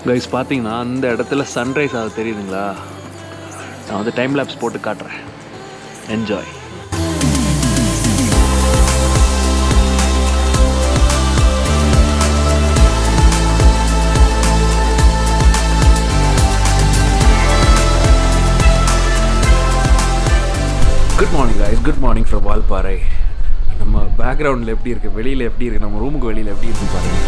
Guys பார்த்தீங்கன்னா அந்த இடத்துல சன்ரைஸ் ஆகுது தெரியுதுங்களா? நான் வந்து டைம் லேப்ஸ் போட்டு காட்டுறேன். Enjoy. Good morning guys, good morning from Valparai. நம்ம பேக்ரவுண்டில் எப்படி இருக்குது, வெளியில் எப்படி இருக்குது, நம்ம ரூமுக்கு வெளியில் எப்படி இருக்குது பாருங்கள்.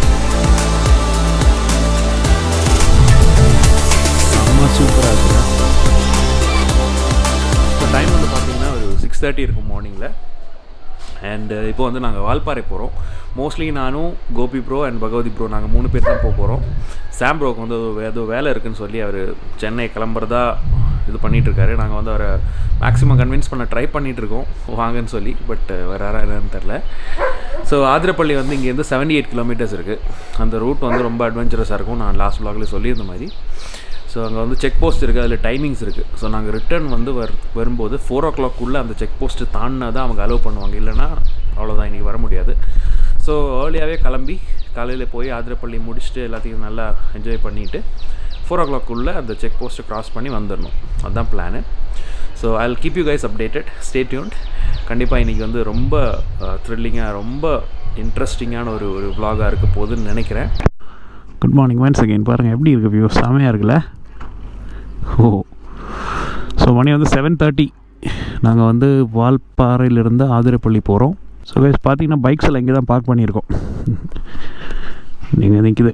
சூப்பராக இருக்குங்க. இப்போ டைம் வந்து பார்த்திங்கன்னா ஒரு 6:30 இருக்கும் மார்னிங்கில். அண்ட் இப்போ வந்து நாங்கள் வால்பாறை போகிறோம். மோஸ்ட்லி நானும் Gopi bro and Bhagavathi bro நாங்கள் 3 பேர் தான் போகிறோம். சாம் ப்ரோக்கு வந்து ஏதோ வேலை இருக்குதுன்னு சொல்லி அவர் சென்னை கிளம்புறதா இது பண்ணிகிட்ருக்காரு. நாங்கள் வந்து அவரை மேக்ஸிமம் கன்வின்ஸ் பண்ண ட்ரை பண்ணிகிட்ருக்கோம் வாங்கன்னு சொல்லி. பட் வராரா என்னன்னு தெரில. ஸோ ஆதிரப்பள்ளி வந்து இங்கேருந்து 78 கிலோமீட்டர்ஸ் இருக்குது. அந்த ரூட் வந்து ரொம்ப அட்வென்ச்சரஸாக இருக்கும். நான் லாஸ்ட் vlogல சொல்லியிருந்த மாதிரி. ஸோ அங்கே வந்து செக் போஸ்ட் இருக்குது, அதில் டைமிங்ஸ் இருக்குது. ஸோ நாங்கள் ரிட்டர்ன் வந்து வரும்போது 4 o'clock அந்த செக் போஸ்ட்டு தாண்டினா தான் அவங்க அலோவ் பண்ணுவாங்க. இல்லைனா அவ்வளோதான், இன்றைக்கி வர முடியாது. ஸோ ஏர்லியாகவே கிளம்பி காலையில் போய் ஆதிரப்பள்ளி முடிச்சுட்டு எல்லாத்தையும் நல்லா என்ஜாய் பண்ணிவிட்டு 4 o'clock அந்த செக் போஸ்ட்டை க்ராஸ் பண்ணி வந்துடணும். அதுதான் plan. So I will keep you guys updated. Stay tuned. கண்டிப்பாக இன்றைக்கி வந்து ரொம்ப த்ரில்லிங்காக, ரொம்ப இன்ட்ரெஸ்டிங்கான ஒரு vlog-ஆக இருக்க போகுதுன்னு நினைக்கிறேன். Good morning once again. பாருங்கள் எப்படி இருக்குது வியூ, செமையாக இருக்குல்ல? ஸோ மணி வந்து 7:30. நாங்கள் வந்து வால்பாறையிலேருந்து ஆதிரப்பள்ளி போகிறோம். ஸோ கைஸ் பார்த்தீங்கன்னா பைக்ஸ் எல்லாம் இங்கே தான் பார்க் பண்ணியிருக்கோம். நீங்கள் நிற்கிது.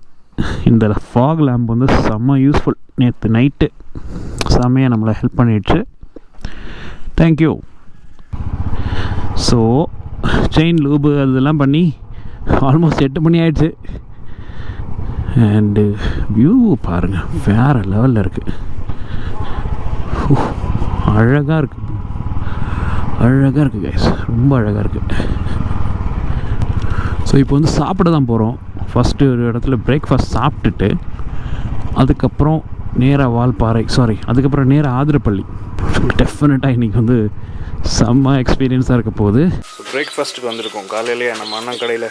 இந்த ஃபாக் லேம்ப் வந்து செம்ம யூஸ்ஃபுல். நேற்று நைட்டு செம்மையாக நம்மளை ஹெல்ப் பண்ணிடுச்சு. தேங்க்யூ. ஸோ செயின் லூபு அதெல்லாம் பண்ணி ஆல்மோஸ்ட் 8 மணி ஆயிடுச்சு. அண்டு வியூ பாருங்கள், வேறு லெவலில் இருக்குது. அழகாக இருக்குது, அழகாக இருக்குது கைஸ், ரொம்ப அழகாக இருக்குது. ஸோ இப்போ வந்து சாப்பிட தான் போகிறோம். ஃபஸ்ட்டு ஒரு இடத்துல பிரேக்ஃபாஸ்ட் சாப்பிட்டுட்டு அதுக்கப்புறம் நேராக வால்பாறை, அதுக்கப்புறம் நேராக ஆதிரப்பள்ளி. டெஃபினட்டாக இன்றைக்கி வந்து செம்ம எக்ஸ்பீரியன்ஸாக இருக்க போகுது. ஸோ பிரேக்ஃபாஸ்ட்டுக்கு வந்திருக்கோம். காலையிலேயே நம்ம அண்ணன் கடையில்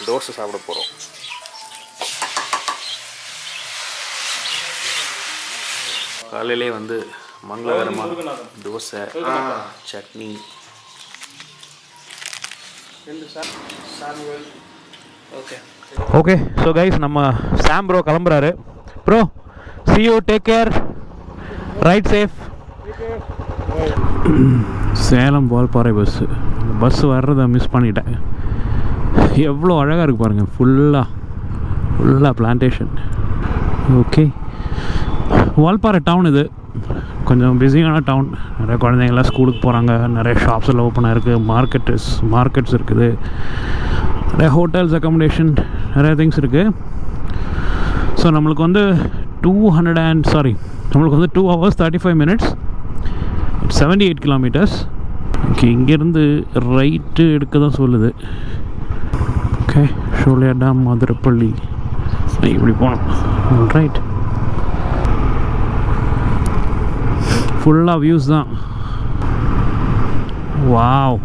தோசை சாப்பிட போகிறோம். காலையிலே வந்து மங்களகரமாக dosa, chutney. Okay. So guys, நம்ம சாம் ப்ரோ கிளம்புறாரு. Bro see you, take care, ride safe. Salem Valparai bus வர்றதை மிஸ் பண்ணிட்டேன். எவ்வளோ அழகாக இருக்குது பாருங்கள். ஃபுல்லாக பிளான்டேஷன். ஓகே, வால்பாறை டவுன் இது கொஞ்சம் பிஸியான டவுன். நிறைய குழந்தைங்கள்லாம் ஸ்கூலுக்கு போகிறாங்க. நிறைய ஷாப்ஸ் எல்லாம் ஓப்பனாக இருக்குது. மார்க்கெட்ஸ் இருக்குது. நிறைய ஹோட்டல்ஸ், அக்காமடேஷன், நிறைய திங்ஸ் இருக்குது. ஸோ நம்மளுக்கு வந்து 2 hours 35 minutes, 78 kilometers. ஓகே, இங்கேருந்து ரைட்டு எடுக்க தான் சொல்லுது. ஓகே, ஷோலியா டேம், ஆதிரப்பள்ளி இப்படி போகணும். ரைட், ஃபுல்லாக வியூஸ் தான். வாவ்,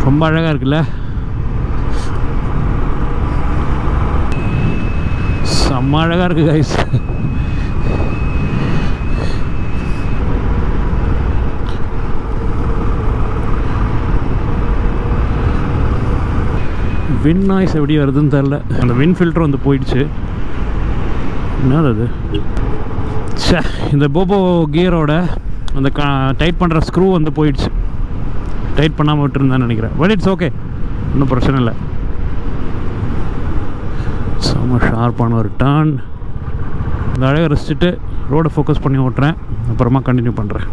ரொம்ப அழகாக இருக்குல்ல? செம்ம அழகாக இருக்குது கைஸ். வின் நாய்ஸ் எப்படி வருதுன்னு தெரில. அந்த வின் ஃபில்டர் வந்து போயிடுச்சு. என்னது அது? இந்த போபோ கியரோட அந்த டைட் பண்ணுற ஸ்க்ரூ வந்து போயிடுச்சு. டைட் பண்ணாமல் விட்டுருந்தான்னு நினைக்கிறேன். பட் இட்ஸ் ஓகே, ஒன்றும் பிரச்சனை இல்லை. செம்ம ஷார்ப்பான ஒரு டர்ன். இந்த அழகாக ரசிச்சுட்டு ரோடை ஃபோக்கஸ் பண்ணி ஓட்டுறேன். அப்புறமா கண்டினியூ பண்ணுறேன்.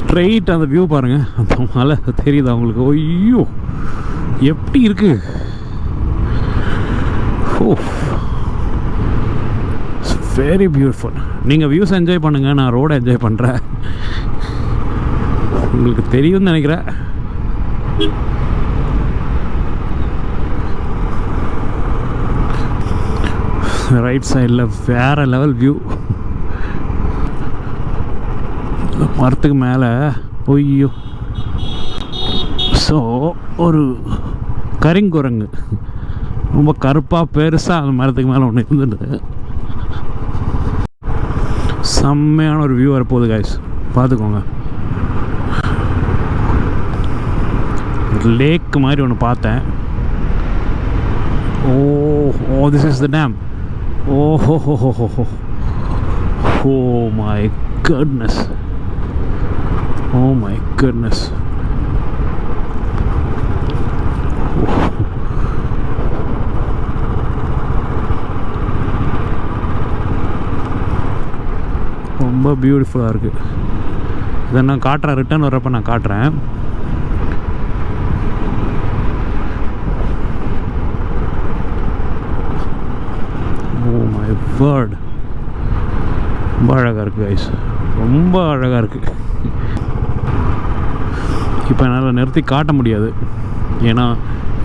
ஸ்ட்ரெயிட் அந்த வியூ பாருங்கள். அந்த மலை தெரியுது அவங்களுக்கு? ஐயோ எப்படி இருக்குது! Very beautiful. நீங்கள் வியூஸ் என்ஜாய் பண்ணுங்கள், நான் ரோடை என்ஜாய் பண்ணுறேன். உங்களுக்கு தெரியும்னு நினைக்கிறேன். ரைட் சைடில் வேறு லெவல் வியூ. மரத்துக்கு மேலே. ஒய்யோ. ஸோ ஒரு கரிங்குரங்கு ரொம்ப கருப்பாக பெருசாக அந்த மரத்துக்கு மேலே ஒன்று இருந்துட்டு செம்மையான ஒரு வியூ வரப்போகுது கைஸ், பார்த்துக்கோங்க. லேக் மாதிரி ஒன்று பார்த்தேன். Oh this is the dam. ஓஹோ oh my goodness, oh my goodness. ரொம்ப பியூட்டிஃபுல்லாக இருக்குது. இதை நான் காட்டுறேன், ரிட்டர்ன் வர்றப்போ நான் காட்டுறேன். ஓ மை வேர்ட், ரொம்ப அழகாக இருக்குது கைஸ், ரொம்ப அழகாக இருக்குது. இப்போ என்னால் நிறுத்தி காட்ட முடியாது, ஏன்னா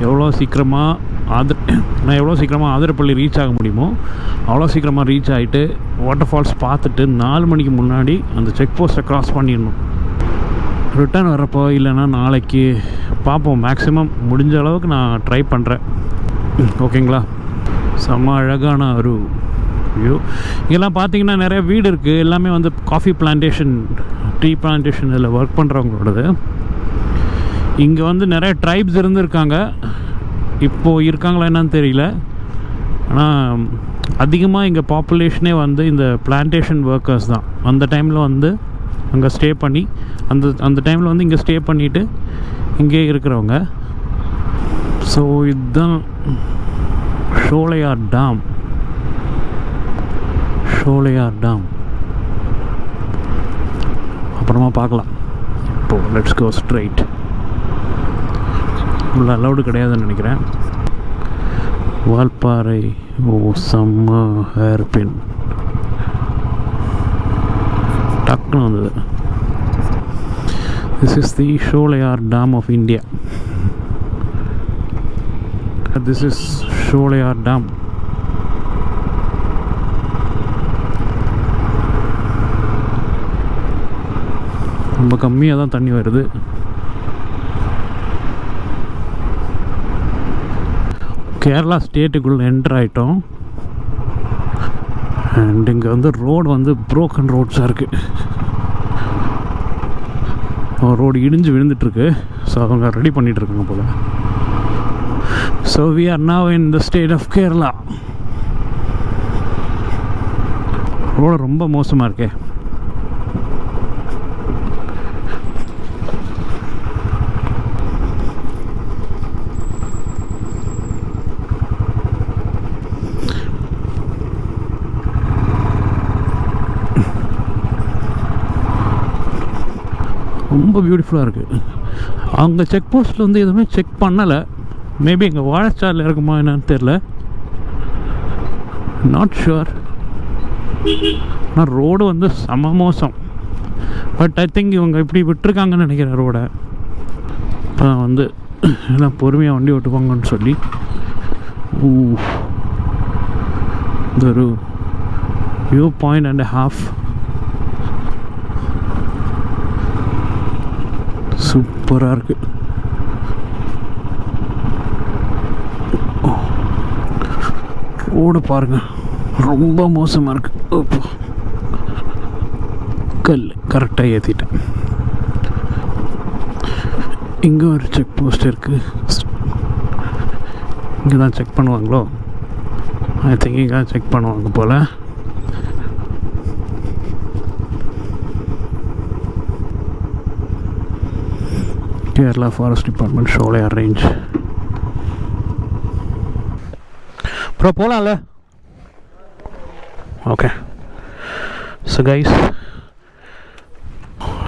எவ்வளோ சீக்கிரமாக நான் எவ்வளோ சீக்கிரமாக ஆதிரப்பள்ளி ரீச் ஆக முடியுமோ அவ்வளோ சீக்கிரமாக ரீச் ஆகிட்டு வாட்டர் ஃபால்ஸ் பார்த்துட்டு 4 மணிக்கு முன்னாடி அந்த செக் போஸ்ட்டை க்ராஸ் பண்ணிடணும். ரிட்டர்ன் வரப்போ இல்லைன்னா நாளைக்கு பார்ப்போம். மேக்ஸிமம் முடிஞ்ச அளவுக்கு நான் ட்ரை பண்ணுறேன். ஓகேங்களா? செம்ம அழகான ஒரு வியூ. இங்கெல்லாம் பார்த்தீங்கன்னா நிறைய வீடு இருக்குது, எல்லாமே வந்து காஃபி பிளான்டேஷன், டீ பிளான்டேஷன் இதில் ஒர்க் பண்ணுறவங்களோடது. இங்கே வந்து நிறைய ட்ரைப்ஸ் இருந்துருக்காங்க, இப்போது இருக்காங்களா என்னன்னு தெரியல. ஆனால் அதிகமாக இங்கே பாப்புலேஷனே வந்து இந்த பிளான்டேஷன் ஒர்க்கர்ஸ் தான். அந்த டைமில் வந்து அங்கே ஸ்டே பண்ணி அந்த டைமில் வந்து இங்கே ஸ்டே பண்ணிவிட்டு இங்கே இருக்கிறவங்க. ஸோ இதுதான் ஷோலையார் டாம். அப்புறமா பார்க்கலாம். இப்போது லெட்ஸ் கோ ஸ்ட்ரைட். உள்ள அலௌடு கிடையாதுன்னு நினைக்கிறேன். வால்பாறை, ஓ செம்ம ஹேர்பின் டக்குன்னு வந்தது. This is the ஷோலையார் Dam of India. This is ஷோலையார் Dam. ரொம்ப கம்மியாக தான் தண்ணி வருது. கேரளா ஸ்டேட்டுக்குள்ளே என்டர் ஆகிட்டோம். அண்ட் இங்கே வந்து ரோடு வந்து ப்ரோக்கன் ரோட்ஸாக இருக்குது. ரோடு இடிஞ்சு விழுந்துட்டுருக்கு. ஸோ அவங்க ரெடி பண்ணிகிட்ருக்காங்க போல். So we are now in the state of Kerala. Road ரொம்ப மோசமாக இருக்கே. ரொம்ப பியூட்டிஃபுல்லாக இருக்குது. அவங்க செக் போஸ்ட்டில் வந்து எதுவுமே செக் பண்ணலை. மேபி எங்கள் வாழைச்சாலில் இருக்குமா என்னன்னு தெரில, நாட் ஷுர். ஆனால் ரோடு வந்து செம மோசம். பட் ஐ திங்க் இவங்க இப்படி விட்டுருக்காங்கன்னு நினைக்கிறேன் ரோடை. இப்போ வந்து எல்லாம் பொறுமையாக வண்டி ஓட்டுவாங்கன்னு சொல்லி இது ஒரு வியூ பாயிண்ட் அண்ட் ஹாஃப். சூப்பராக இருக்குது. ரோடு பாருங்கள், ரொம்ப மோசமாக இருக்குது. கல் கரெக்டாக ஏற்றிட்டேன். இங்கே ஒரு செக் போஸ்ட் இருக்குது. இங்கே தான் செக் பண்ணுவாங்களோ? ஐ திங்க் இங்கே செக் பண்ணுவாங்க போல். Kerala forest department Sholayar range. அப்புறம் போகலாம்ல? Okay. So guys,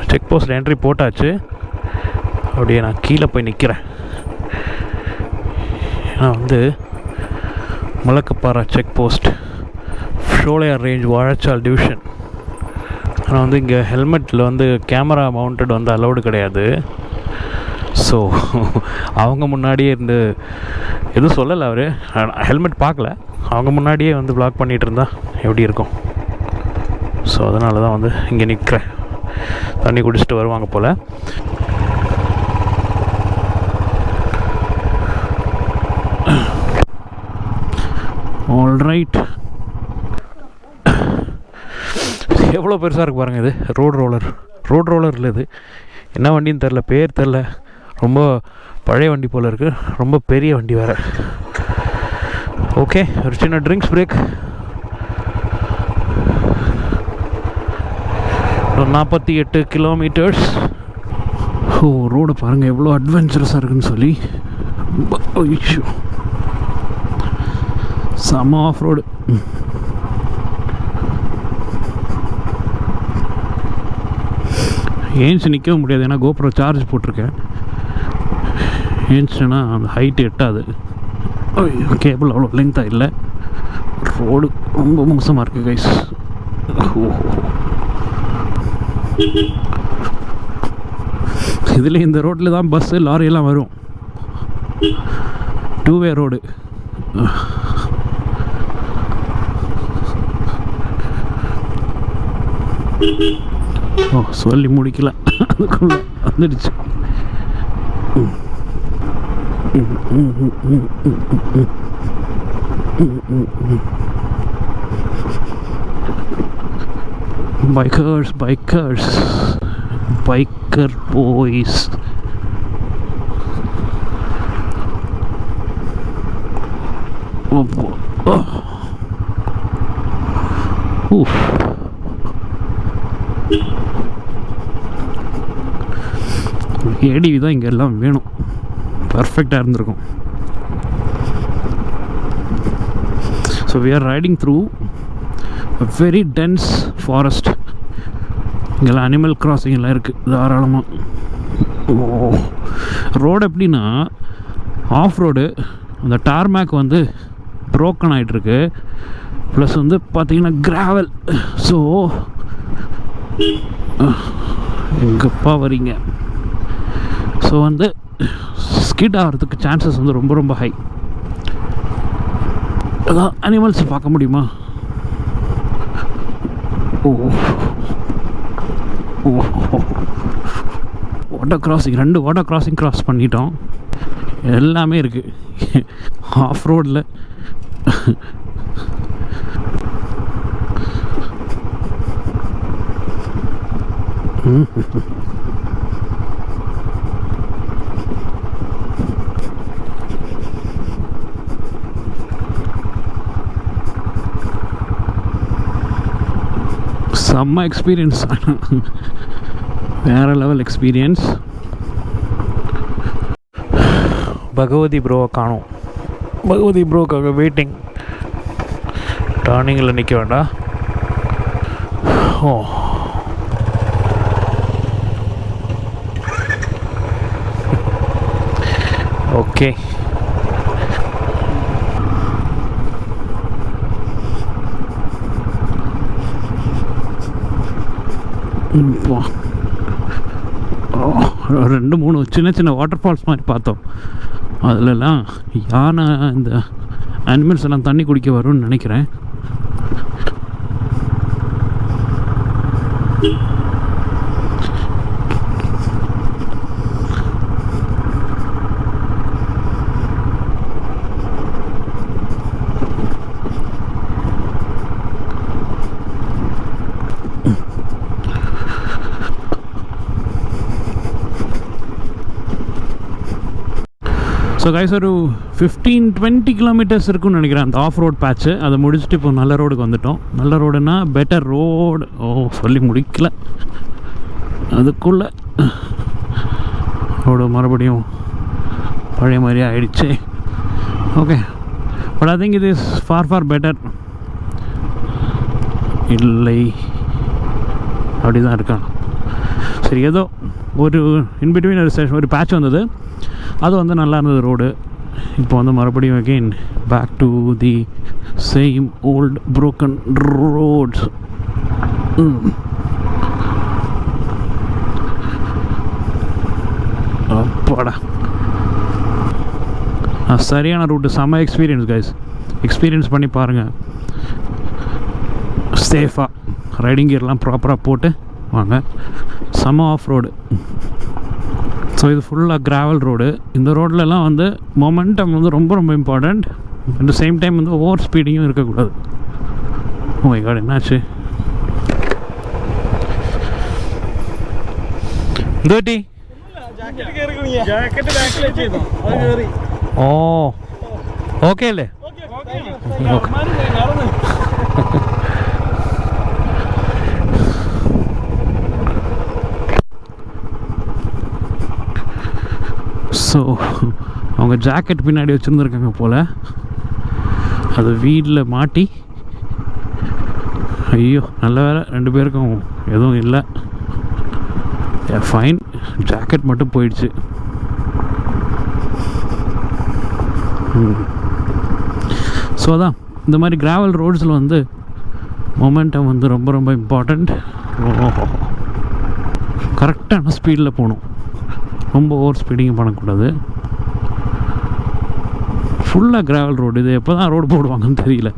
check post entry போட்டாச்சு. அப்படியே நான் கீழே போய் நிற்கிறேன். நான் வந்து Malakkappara check post, Sholayar range, Vazhachal division. ஆனால் வந்து இங்கே ஹெல்மெட்டில் வந்து கேமரா மவுண்டட் வந்து அலௌடு கிடையாது. ஸோ அவங்க முன்னாடியே இருந்து எதுவும் சொல்லலை அவர். ஹெல்மெட் பார்க்கல, அவங்க முன்னாடியே வந்து ப்ளாக் பண்ணிகிட்டு இருந்தா எப்படி இருக்கும்? ஸோ அதனால தான் வந்து இங்கே நிற்கிறேன். தண்ணி குடிச்சிட்டு வருவாங்க போல். ஆல்ரைட். எவ்வளோ பெருசாக இருக்குது பாருங்கள். இது ரோட் ரோலர் இல்லை, இது என்ன வண்டின்னு தெரில, பேர் தெரில. ரொம்ப பழைய வண்டி போல் இருக்குது, ரொம்ப பெரிய வண்டி வேறு. ஓகே, ஒரு சின்ன ட்ரிங்க்ஸ் பிரேக். 48 கிலோமீட்டர்ஸ். ஓ, ரோடு பாருங்கள் எவ்வளோ அட்வென்ச்சரஸாக இருக்குன்னு சொல்லி. செம்ம ஆஃப் ரோடு. ஏன்ச்சு நிற்கவும் முடியாது, ஏன்னா கோப்ரோ சார்ஜ் போட்டிருக்கேன். ஏன்ச்சுன்னா அந்த ஹைட்டு எட்டாது, கேபிள் அவ்வளோ லென்த்தாக இல்லை. ரோடு ரொம்ப மோசமாக இருக்குது கைஸ். இதில் இந்த ரோட்டில் தான் பஸ்ஸு லாரியெல்லாம் வரும். 2-வே ரோடு. ஓ, சொல்லி முடிக்கல, அதுக்குள்ள வந்துடுச்சு. Biker boys. ஏடிவி தான் இங்கே எல்லாம் வேணும், பர்ஃபெக்டாக இருந்திருக்கும். So we are riding through a very dense forest. இங்கெல்லாம் அனிமல் கிராசிங் எல்லாம் இருக்குது தாராளமாக. ரோடு எப்படின்னா ஆஃப் ரோடு, அந்த டார்மேக் வந்து ப்ரோக்கன் ஆகிட்டுருக்கு, ப்ளஸ் வந்து பார்த்திங்கன்னா கிராவல். ஸோ எங்கப்பா வரீங்க. ஸோ வந்து ஸ்கிட் ஆகிறதுக்கு சான்சஸ் வந்து ரொம்ப ரொம்ப ஹை. அதான் அனிமல்ஸ் பார்க்க முடியுமா? Oh, water crossing, 2 water crossing cross பண்ணிட்டோம். எல்லாமே இருக்குது ஆஃப் ரோடில். செம்ம எக்ஸ்பீரியன்ஸ், வேறு லெவல் எக்ஸ்பீரியன்ஸ். பகவதி ப்ரோவை காணோம். பகவதி ப்ரோக்காக வெயிட்டிங். டர்னிங்கில் நிற்க வேண்டாம். ஓ, ஓகே. இப்போ 2-3 சின்ன சின்ன வாட்டர் ஃபால்ஸ் மாதிரி பார்த்தோம். அதிலெல்லாம் யானை, இந்த அனிமல்ஸ் எல்லாம் தண்ணி குடிக்க வரும்னு நினைக்கிறேன். ஸோ கைஸ், ஒரு 15-20 கிலோமீட்டர்ஸ் இருக்குன்னு நினைக்கிறேன் அந்த ஆஃப் ரோட் பேட்ச்சு. அதை முடிச்சுட்டு இப்போ நல்ல ரோடுக்கு வந்துட்டோம். நல்ல ரோடுனா பெட்டர் ரோடு. ஓ, சொல்லி முடிக்கல, அதுக்குள்ளே ரோடு மறுபடியும் பழைய மாதிரியே ஆயிடுச்சு. ஓகே, பட் ஐ திங்க் இது இஸ் ஃபார் பெட்டர். இல்லை, அப்படி தான் இருக்கான். சரி, ஏதோ ஒரு இன்பிட்வீன் ஒரு பேட்ச் வந்தது, அது வந்து நல்லா இருந்தது ரோடு. இப்போ வந்து மறுபடியும் again back to the same old broken roads. அப்பாடா, சரியான ரூட்டு, செம்ம எக்ஸ்பீரியன்ஸ் கைஸ். எக்ஸ்பீரியன்ஸ் பண்ணி பாருங்கள். சேஃபாக ரைடிங் கியர்லாம் ப்ராப்பராக போட்டு வாங்க. செம்ம ஆஃப் ரோடு. ஸோ இது ஃபுல்லாக கிராவல் ரோடு. இந்த ரோட்லலாம் வந்து மொமெண்டம் வந்து ரொம்ப ரொம்ப important. At the same time வந்து ஓவர் ஸ்பீடிங்கும் இருக்கக்கூடாது. ஓ மை காட், என்னாச்சு? டோட்டி ഓ ഓക്കെ അല്ലേ? ஸோ அவங்க ஜாக்கெட் பின்னாடி வச்சுருந்துருக்காங்க போல், அது வீட்டில் மாட்டி. ஐயோ நல்ல வேலை, 2 பேருக்கும் எதுவும் இல்லை. ஃபைன், ஜாக்கெட் மட்டும் போயிடுச்சு. ஸோ அதான் இந்த மாதிரி கிராவல் ரோட்ஸில் வந்து மொமெண்டம் வந்து ரொம்ப ரொம்ப இம்பார்ட்டண்ட். கரெக்டான ஸ்பீடில் போகணும், ரொம்ப ஓவர் ஸ்பீடிங் பண்ணக்கூடாது. ஃபுல்லாக கிராவல் ரோடு. இது எப்போ தான் ரோடு போடுவாங்கன்னு தெரியல.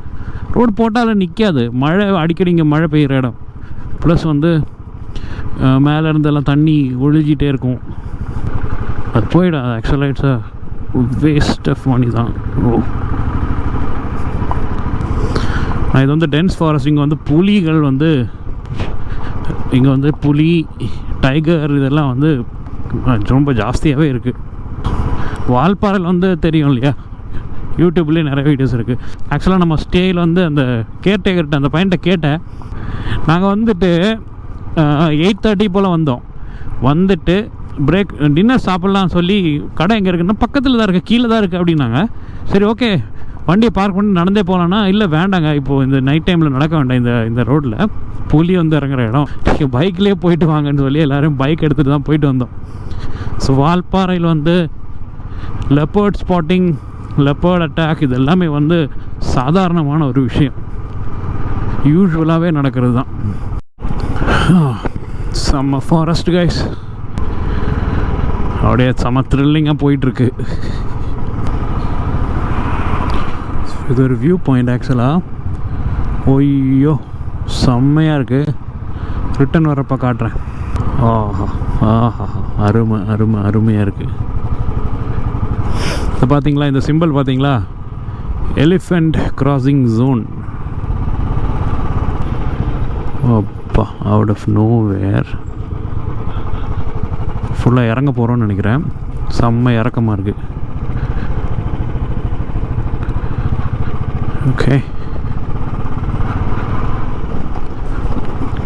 ரோடு போட்டாலும் நிற்காது, மழை அடிக்கடி இங்கே மழை பெய்கிற இடம். ப்ளஸ் வந்து மேலே இருந்தெல்லாம் தண்ணி ஒழிஞ்சிட்டே இருக்கும். அது போயிடும். ஆக்சுவலாக it's a waste of money தான். இது வந்து டென்ஸ் ஃபாரஸ்ட். இங்கே வந்து புலிகள் வந்து, இங்கே வந்து புலி, டைகர் இதெல்லாம் வந்து ரொம்ப ஜாஸ்தியாகவே இருக்குது. வால்பாறையில் வந்து தெரியும் இல்லையா, யூடியூப்லேயே நிறைய வீடியோஸ் இருக்குது. ஆக்சுவலாக நம்ம ஸ்டேயில் வந்து அந்த கேர்டேக்கர்கிட்ட அந்த பையன்கிட்ட கேட்டேன். நாங்கள் வந்துட்டு 8:30 போல் வந்தோம். வந்துட்டு பிரேக் டின்னர் சாப்பிட்லாம் சொல்லி கடை எங்கே இருக்குன்னா பக்கத்தில் தான் இருக்குது, கீழே தான் இருக்குது அப்படின்னாங்க. சரி ஓகே, வண்டியை பார்க் பண்ணி நடந்தே போகலான்னா, இல்லை வேண்டாங்க, இப்போது இந்த நைட் டைமில் நடக்க வேண்டாம், இந்த ரோட்டில் புலி வந்து இறங்குற இடம், நீங்கள் பைக்லேயே போயிட்டு வாங்கன்னு சொல்லி எல்லோரும் பைக் எடுத்துகிட்டு தான் போயிட்டு வந்தோம். ஸோ வால்பாறையில் வந்து லெப்பர்ட் ஸ்பாட்டிங், லெப்பர்ட் அட்டாக் இது எல்லாமே வந்து சாதாரணமான ஒரு விஷயம், யூஸ்வலாகவே நடக்கிறது தான். செம்ம ஃபாரஸ்ட் கைஸ், அப்படியே செம்ம த்ரில்லிங்காக போயிட்டுருக்கு. இது ஒரு வியூ பாயிண்ட் ஆக்சுவலாக. ஓய்யோ செம்மையாக இருக்குது. ரிட்டன் வரப்போ காட்டுறேன். ஆஹா ஆஹா, அருமை அருமை அருமையாக இருக்குது. இப்போ பார்த்தீங்களா இந்த சிம்பிள் பார்த்தீங்களா, எலிஃபெண்ட் கிராசிங் ஜோன். அப்பா, அவுட் ஆஃப் நோ வேர் ஃபுல்லாக இறங்க போகிறோன்னு நினைக்கிறேன். செம்ம இறக்கமாக இருக்குது. ஓகே,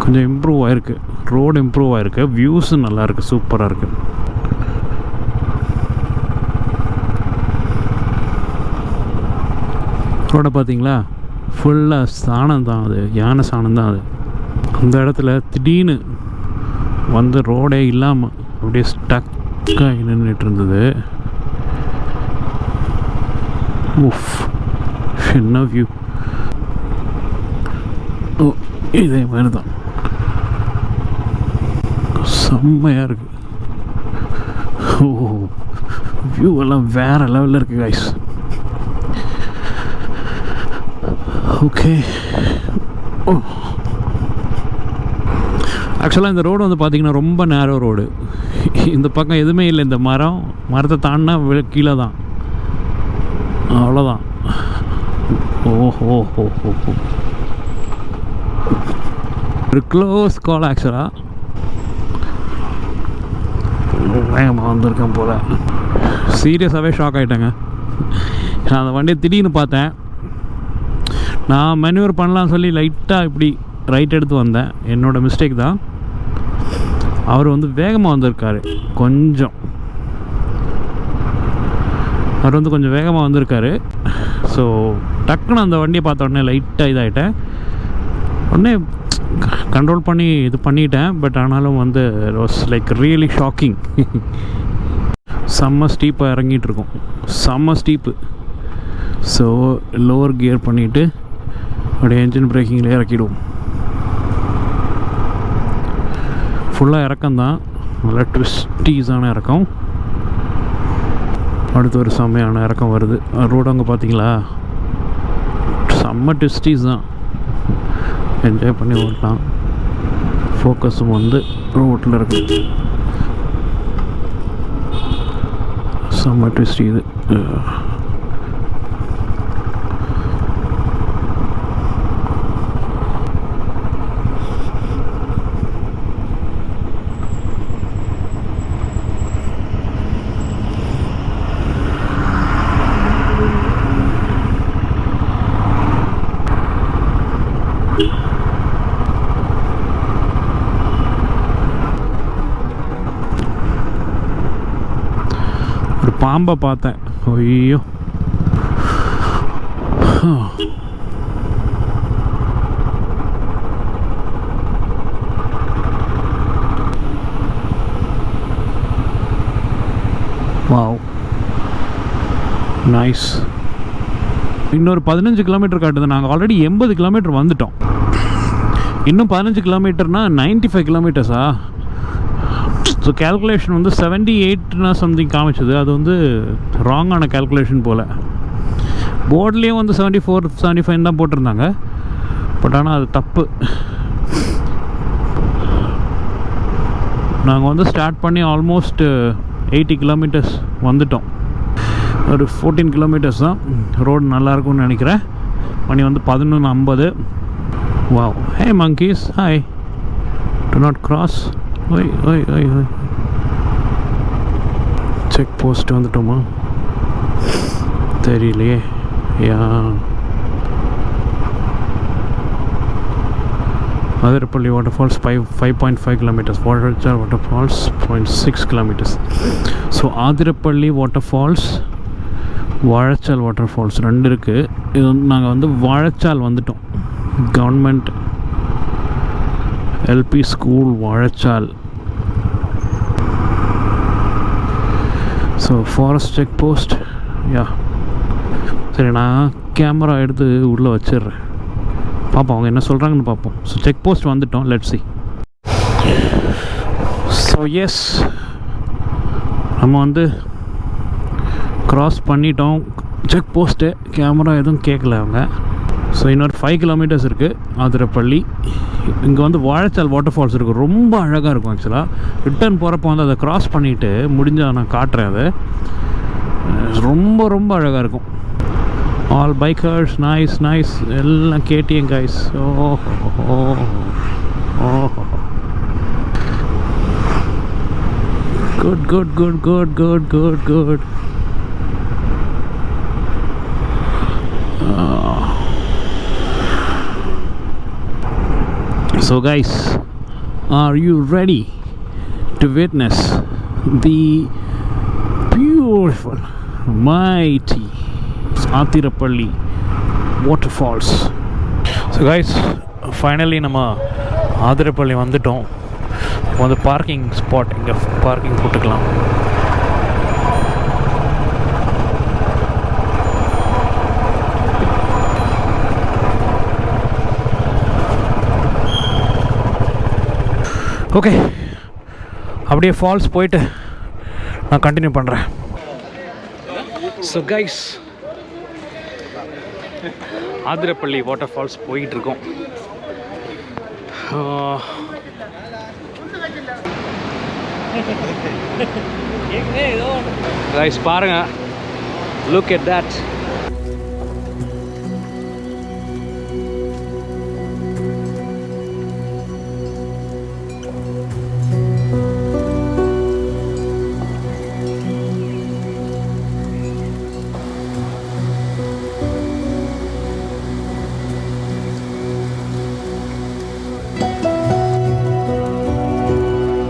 கொஞ்சம் இம்ப்ரூவ் ஆகிருக்கு, ரோடு இம்ப்ரூவ் ஆகிருக்கு, வியூஸும் நல்லாயிருக்கு, சூப்பராக இருக்குது. ரோடை பார்த்தீங்களா, ஃபுல்லாக சாணம் தான், அது யானை சாணம் தான். அது அந்த இடத்துல திடீர்னு வந்து ரோடே இல்லாமல் அப்படியே ஸ்டக்காகி நின்றுட்டு இருந்தது. உஃப், என்ன வியூ. ஓ, இதே மாதிரி தான் செம்மையாக இருக்குது. ஓ, வியூ எல்லாம் வேறு லெவலில் இருக்குது கைஸ். ஓகே, ஆக்சுவலாக இந்த ரோடு வந்து பார்த்திங்கன்னா ரொம்ப நேரோ ரோடு. இந்த பக்கம் எதுவுமே இல்லை, இந்த மரத்தை தாண்டினா கீழே தான், அவ்வளோதான். ஓஹோ ஹோ ஹோ ஹோ, ஒரு க்ளோஸ் கால் ஆக்சுவலாக. வேகமாக வந்திருக்கேன் போல். சீரியஸாகவே ஷாக் ஆகிட்டேங்க. நான் அந்த வண்டியை திடீர்னு பார்த்தேன். நான் மெனுவர் பண்ணலான்னு சொல்லி லைட்டாக இப்படி ரைட் எடுத்து வந்தேன், என்னோடய மிஸ்டேக் தான். அவர் வந்து வேகமாக வந்திருக்காரு, அவர் வந்து கொஞ்சம் வேகமாக வந்திருக்காரு. ஸோ டக்குன்னு அந்த வண்டியை பார்த்த உடனே லைட்டாக இதாகிட்டேன். உடனே கண்ட்ரோல் பண்ணி இது பண்ணிட்டேன். பட் ஆனாலும் வந்து it was like really shocking. செம்ம ஸ்டீப்பாக இறங்கிட்டுருக்கோம், செம்ம ஸ்டீப்பு. ஸோ லோவர் கியர் பண்ணிவிட்டு அப்படியே என்ஜின் பிரேக்கிங்கில் இறக்கிடுவோம். ஃபுல்லாக இறக்கம்தான், நல்லா ட்விஸ்டீஸான இறக்கம். அடுத்து ஒரு செம்மையான இறக்கம் வருது. ரோடு அங்கே பார்த்தீங்களா, செம்ம ட்விஸ்டீஸ் தான், என்ஜாய் பண்ணி ஓட்டலாம். ஃபோக்கஸும் வந்து ரோட்டில் இருக்குது. செம்ம ட்விஸ்ட் இது. பாம்பை பார்த்தேன். ஐயோ, வாவ், நைஸ். இன்னொரு 15 கிலோமீட்டர் காட்டுது. நாங்கள் ஆல்ரெடி 80 கிலோமீட்டர் வந்துட்டோம். இன்னும் 15 கிலோமீட்டர்னா 95 கிலோமீட்டர்ஸா? ஸோ கேல்குலேஷன் வந்து 78னா சம்திங் காமிச்சது. அது வந்து ராங்கான கேல்குலேஷன் போல். போர்ட்லேயும் வந்து 74 75 தான் போட்டிருந்தாங்க. பட் ஆனால் அது தப்பு. நாங்கள் வந்து ஸ்டார்ட் பண்ணி ஆல்மோஸ்ட் 80 கிலோமீட்டர்ஸ் வந்துட்டோம். ஒரு 14 கிலோமீட்டர்ஸ் தான். ரோடு நல்லாயிருக்கும்னு நினைக்கிறேன். மணி வந்து 11:50. Wow, hey monkeys, hi, do not cross. ஓய் ஓய் ஓய் ஓய். செக் போஸ்ட் வந்துட்டோமா தெரியலையே. Yeah, Athirappilly Waterfalls 5.5 kilometers. Vaழச்சால் Waterfalls 0.6 kilometers. So Athirappilly Waterfalls, Vazhachal waterfalls 2 இருக்குது. இது வந்து நாங்கள் வந்து வாழச்சால் வந்துட்டோம். Government LP school Vazhachal. So forest check post. Yeah, சரி, நான் கேமரா எடுத்து உள்ளே வச்சிடுறேன். பார்ப்போம் அவங்க என்ன சொல்கிறாங்கன்னு பார்ப்போம். ஸோ செக் போஸ்ட் வந்துட்டோம். Let's see. ஸோ எஸ், நம்ம வந்து க்ராஸ் பண்ணிட்டோம் செக் போஸ்ட்டு. கேமரா எதுவும் கேட்கல அவங்க. ஸோ இன்னொரு 5 கிலோமீட்டர்ஸ் இருக்குது Athirappilly. இங்கே வந்து வாழச்சால் வாட்டர்ஃபால்ஸ் இருக்குது. ரொம்ப அழகாக இருக்கும். ஆக்சுவலாக ரிட்டர்ன் போகிறப்போ வந்து அதை க்ராஸ் பண்ணிவிட்டு முடிஞ்சால் நான் காட்டுறேன். அது ரொம்ப ரொம்ப அழகாக இருக்கும். ஆல் பைக்கர்ஸ், நைஸ் நைஸ், எல்லாம் KTM guys. Oh good good good good good good good. So guys, are you ready to witness the beautiful, mighty Athirappilly Waterfalls? So guys, finally நம்ம Athirappilly வந்துட்டோம். வந்து பார்க்கிங் ஸ்பாட், இங்கே parking போட்டுக்கலாம். Okay, அப்படியே falls போயிட்டு நான் continue பண்ணுறேன். So guys, Athirappilly waterfalls போயிட்டுருக்கோம். கைஸ் பாருங்கள், லுக் அட் தட்.